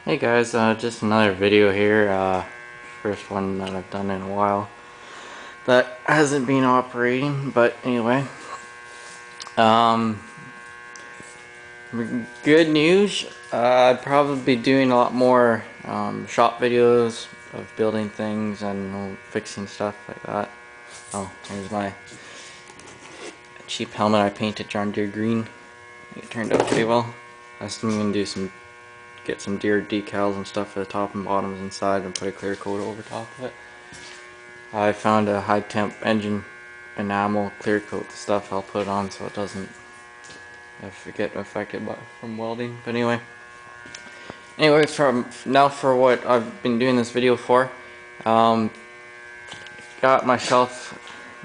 Hey guys, just another video here, first one that I've done in a while that hasn't been operating, but anyway, um, good news. I'd probably be doing a lot more shop videos of building things and fixing stuff like that. Oh, here's my cheap helmet I painted John Deere green. It turned out pretty well. I'm gonna do get some deer decals and stuff for the top and bottoms inside and put a clear coat over top of it. I found a high temp engine enamel clear coat stuff I'll put on so it doesn't get affected from welding. But anyway, from now for what I've been doing this video for, got myself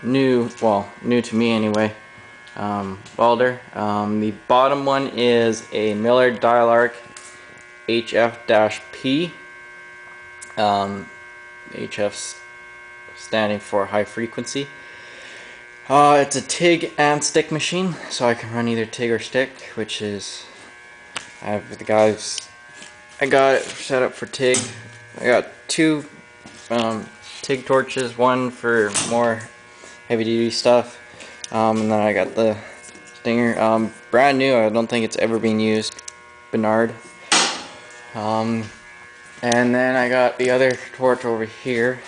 new to me anyway, welder. The bottom one is a Miller Dialarc HF-P. HF's standing for high frequency. It's a TIG and stick machine, so I can run either TIG or stick, which is, I got it set up for TIG. I got two TIG torches, one for more heavy duty stuff, and then I got the stinger, brand new. I don't think it's ever been used, Bernard. And then I got the other torch over here.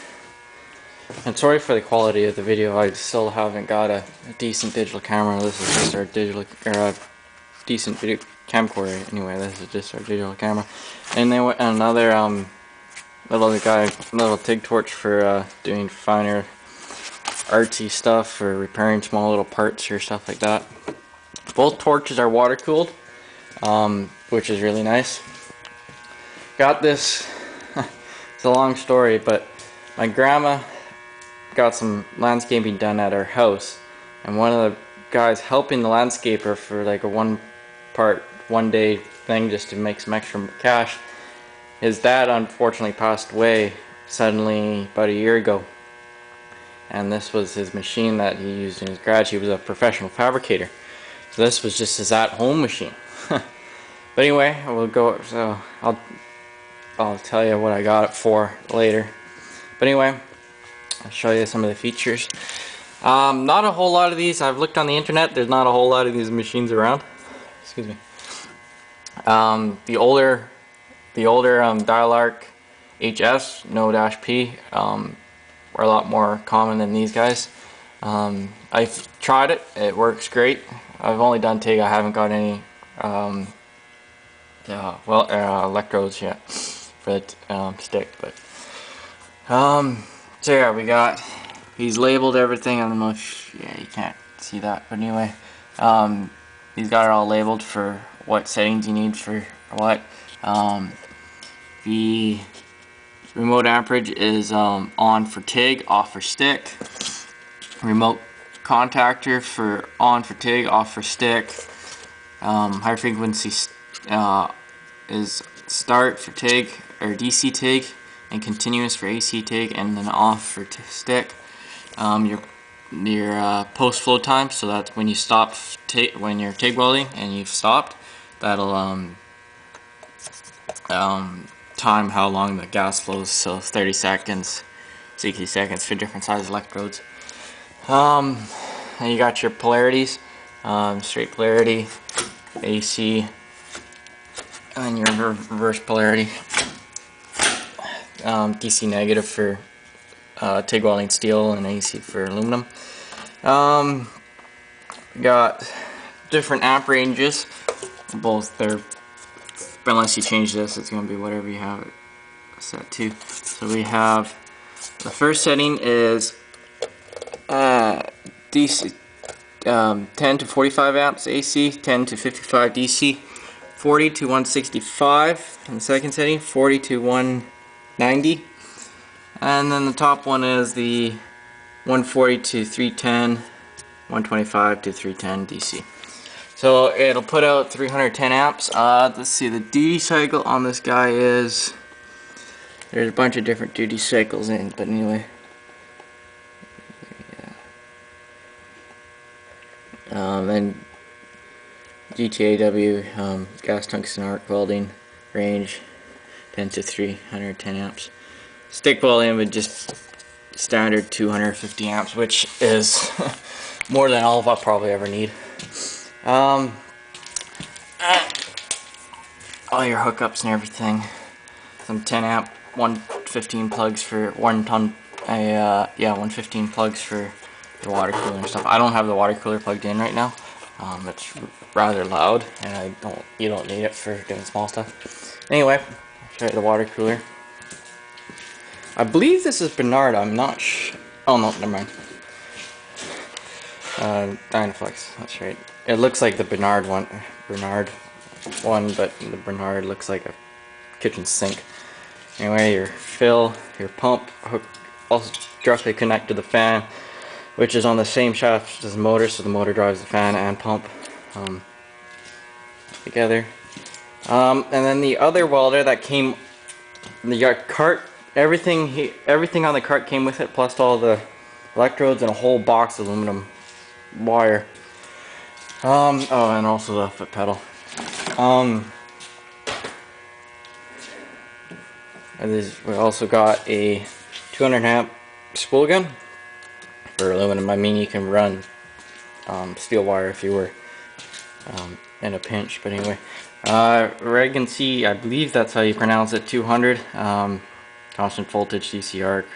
And sorry for the quality of the video, I still haven't got a decent digital camera. This is just our decent video camcorder. Anyway, this is just our digital camera. And then another little TIG torch for doing finer artsy stuff or repairing small little parts or stuff like that. Both torches are water cooled, which is really nice. Got this, it's a long story, but my grandma got some landscaping done at her house, and one of the guys helping the landscaper for like a one day thing just to make some extra cash, his dad unfortunately passed away suddenly about a year ago, and this was his machine that he used in his garage. He was a professional fabricator, so this was just his at-home machine. But anyway, I'll tell you what I got it for later. But anyway, I'll show you some of the features. Not a whole lot of these. I've looked on the internet. There's not a whole lot of these machines around. Excuse me. The older Dialarc HS, no -P, are a lot more common than these guys. I've tried it. It works great. I've only done TIG. I haven't got any electrodes yet for the stick, but so yeah, he's labeled everything. I don't know if you can't see that, but anyway, he's got it all labeled for what settings you need for what. The remote amperage is on for TIG, off for stick. Remote contactor for on for TIG, off for stick. High frequency is start for TIG or DC TIG, and continuous for AC TIG, and then off for stick. Your post flow time, so that's when you stop when you're TIG welding and you've stopped, that'll time how long the gas flows, so 30 seconds, 60 seconds for different size electrodes. And you got your polarities, straight polarity, AC, and your reverse polarity. DC negative for TIG welding steel, and AC for aluminum. Got different amp ranges. Both unless you change this, it's going to be whatever you have it set to. So we have, the first setting is DC 10 to 45 amps AC, 10 to 55 DC, 40 to 165 in the second setting, 40 to 190, and then the top one is the 140 to 310, 125 to 310 DC. So it'll put out 310 amps. Let's see, the duty cycle on this guy is, there's a bunch of different duty cycles in, but anyway. And GTAW, gas tungsten arc welding range, 10 to 3, 110 amps. Stick volume would just standard 250 amps, which is more than all I'll probably ever need. All your hookups and everything. Some 10 amp 115 plugs for 1 ton. 115 plugs for the water cooler and stuff. I don't have the water cooler plugged in right now. It's rather loud, and you don't need it for doing small stuff. Anyway, I'll show you the water cooler. I believe this is Bernard. I'm not oh no, never mind. Dynaflex. That's right. It looks like the Bernard one, but the Bernard looks like a kitchen sink. Anyway, your fill, your pump hook also directly connect to the fan, which is on the same shaft as the motor, so the motor drives the fan and pump together. And then the other welder that came, the cart, everything on the cart came with it, plus all the electrodes and a whole box of aluminum wire. Oh, and also the foot pedal. We also got a 200 amp spool gun for aluminum. I mean, you can run steel wire if you were in a pinch, but anyway. Regency, I believe that's how you pronounce it, 200 constant voltage DC arc.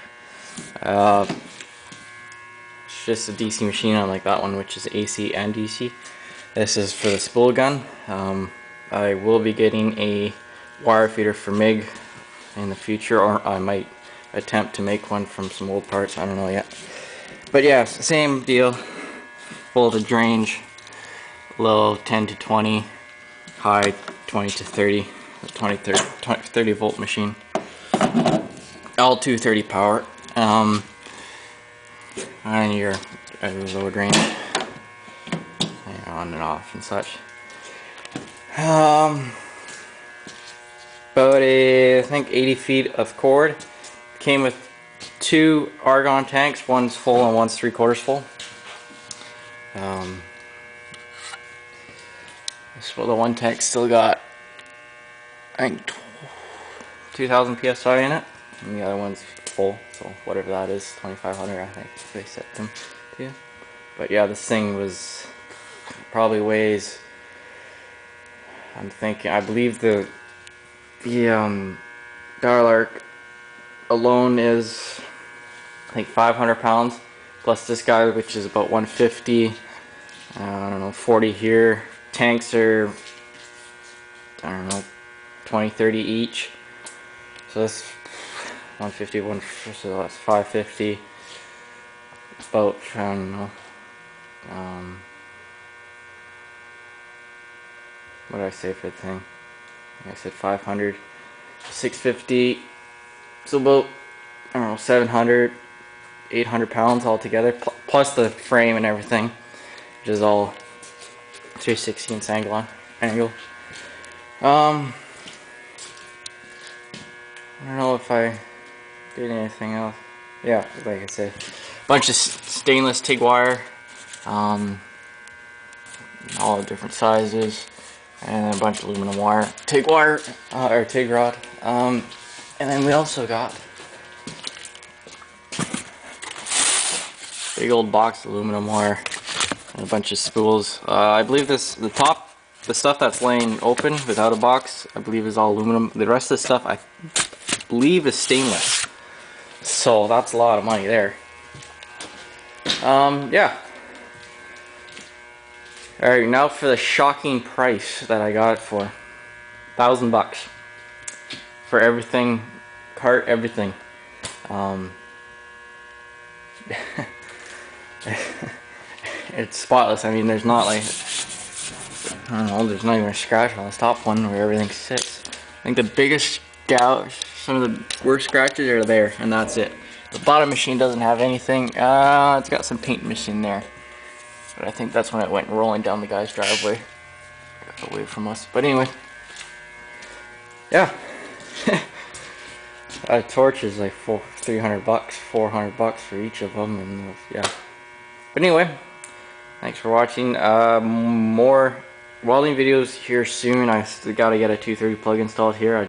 It's just a DC machine, unlike that one, which is AC and DC. This is for the spool gun. I will be getting a wire feeder for MIG in the future, or I might attempt to make one from some old parts. I don't know yet. But yeah, same deal. Voltage range, low 10 to 20, high 20 to 30, 30 volt machine. All 230 power. And your load range, on and off and such. About I think 80 feet of cord. Came with 2 argon tanks. One's full and one's 3/4 full. The one tank still got, I think, 2,000 psi in it, and the other one's full, so whatever that is, 2,500 I think they set them to. But yeah, this thing probably weighs, I believe the Dialarc alone is, I think, 500 pounds, plus this guy, which is about 150, I don't know, 40 here. Tanks are, I don't know, 20, 30 each. So that's 150, so that's 550. About, I don't know. What did I say for the thing? I said 500, 650. So about, I don't know, 700, 800 pounds altogether, plus the frame and everything, which is all 3/16 angle. I don't know if I did anything else. Yeah, like I said, bunch of stainless TIG wire, all different sizes, and a bunch of aluminum wire, TIG wire, or TIG rod. And then we also got big old box of aluminum wire and a bunch of spools. I believe the stuff that's laying open without a box, I believe is all aluminum. The rest of the stuff I believe is stainless. So that's a lot of money there. Yeah. Alright, now for the shocking price that I got it for. $1,000 for everything, cart, everything. It's spotless. I mean, there's not like, I don't know, there's not even a scratch on this top one where everything sits. I think the biggest gouge, some of the worst scratches are there, and that's it. The bottom machine doesn't have anything. It's got some paint missing there, but I think that's when it went rolling down the guy's driveway, away from us. But anyway, yeah. A torch is like $300, $400 for each of them, and yeah. But anyway, thanks for watching. More welding videos here soon. I still gotta get a 230 plug installed here.